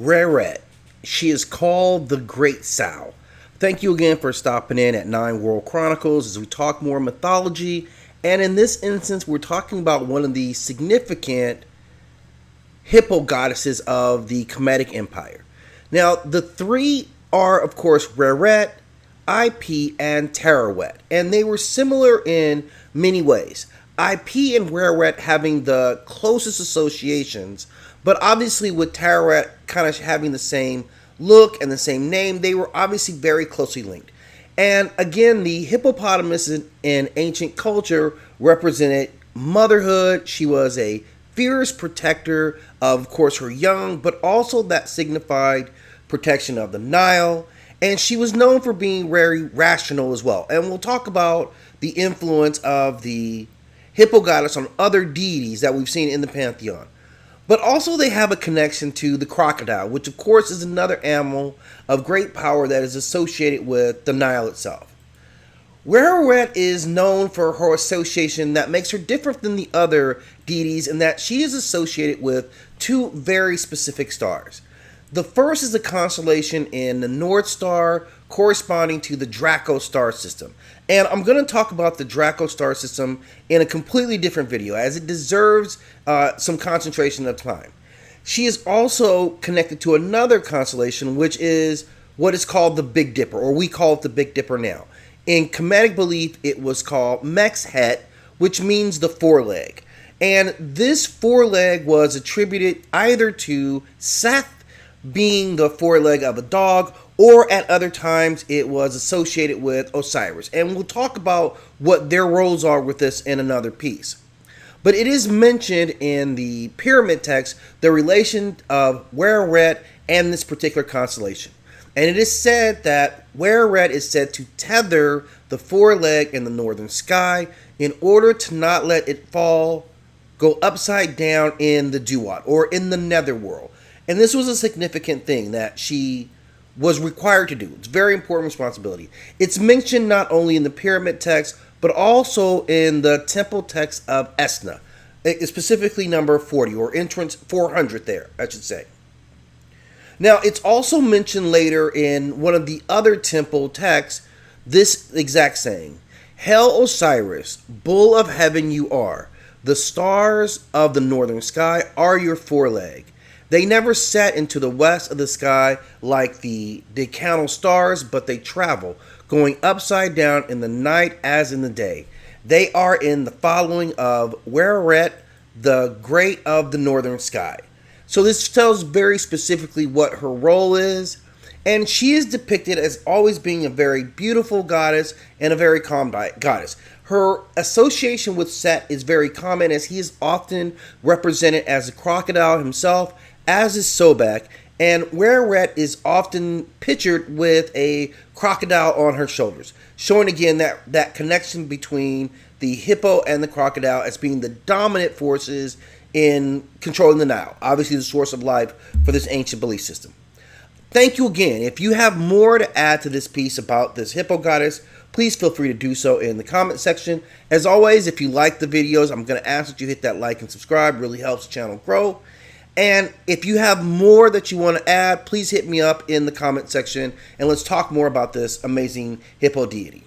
Reret. She is called the Great Sow. Thank you again for stopping in at 9 World Chronicles as we talk more mythology. And in this instance, we're talking about one of the significant hippo goddesses of the Kemetic Empire. Now, the three are, of course, Reret, IP, and Teraret. And they were similar in many ways. IP and Reret having the closest associations, but obviously with Teraret kind of having the same look and the same name, they were obviously very closely linked. And again, the hippopotamus in ancient culture represented motherhood. She was a fierce protector of course, her young, but also that signified protection of the Nile. And she was known for being very rational as well. And we'll talk about the influence of the hippo goddess on other deities that we've seen in the pantheon. But also they have a connection to the crocodile, which of course is another animal of great power that is associated with the Nile itself. Reret is known for her association that makes her different than the other deities in that she is associated with two very specific stars. The first is a constellation in the North Star corresponding to the Dracos star system. And I'm going to talk about the Dracos star system in a completely different video as it deserves some concentration of time. She is also connected to another constellation which is what is called the Big Dipper, or we call it the Big Dipper now. In Kemetic belief it was called Mexhet, which means the foreleg. And this foreleg was attributed either to Seth being the foreleg of a dog, or at other times it was associated with Osiris. And we'll talk about what their roles are with this in another piece. But it is mentioned in the pyramid text, the relation of Reret and this particular constellation. And it is said that Reret is said to tether the foreleg in the northern sky in order to not let it go upside down in the Duat, or in the netherworld. And this was a significant thing that she was required to do. It's a very important responsibility. It's mentioned not only in the pyramid text, but also in the temple text of Esna, specifically number 40, or entrance 400 there, I should say. Now, it's also mentioned later in one of the other temple texts, this exact saying: Hail Osiris, bull of heaven you are. The stars of the northern sky are your foreleg. They never set into the west of the sky like the decanal stars, but they travel, going upside down in the night as in the day. They are in the following of Reret, the great of the northern sky. So this tells very specifically what her role is. And she is depicted as always being a very beautiful goddess and a very calm goddess. Her association with Set is very common, as he is often represented as a crocodile himself, as is Sobek, and Reret is often pictured with a crocodile on her shoulders, showing again that connection between the hippo and the crocodile as being the dominant forces in controlling the Nile, obviously the source of life for this ancient belief system. Thank you again. If you have more to add to this piece about this hippo goddess, please feel free to do so in the comment section. As always, if you like the videos, I'm going to ask that you hit that like and subscribe. It really helps the channel grow. And if you have more that you want to add, please hit me up in the comment section and let's talk more about this amazing hippo deity.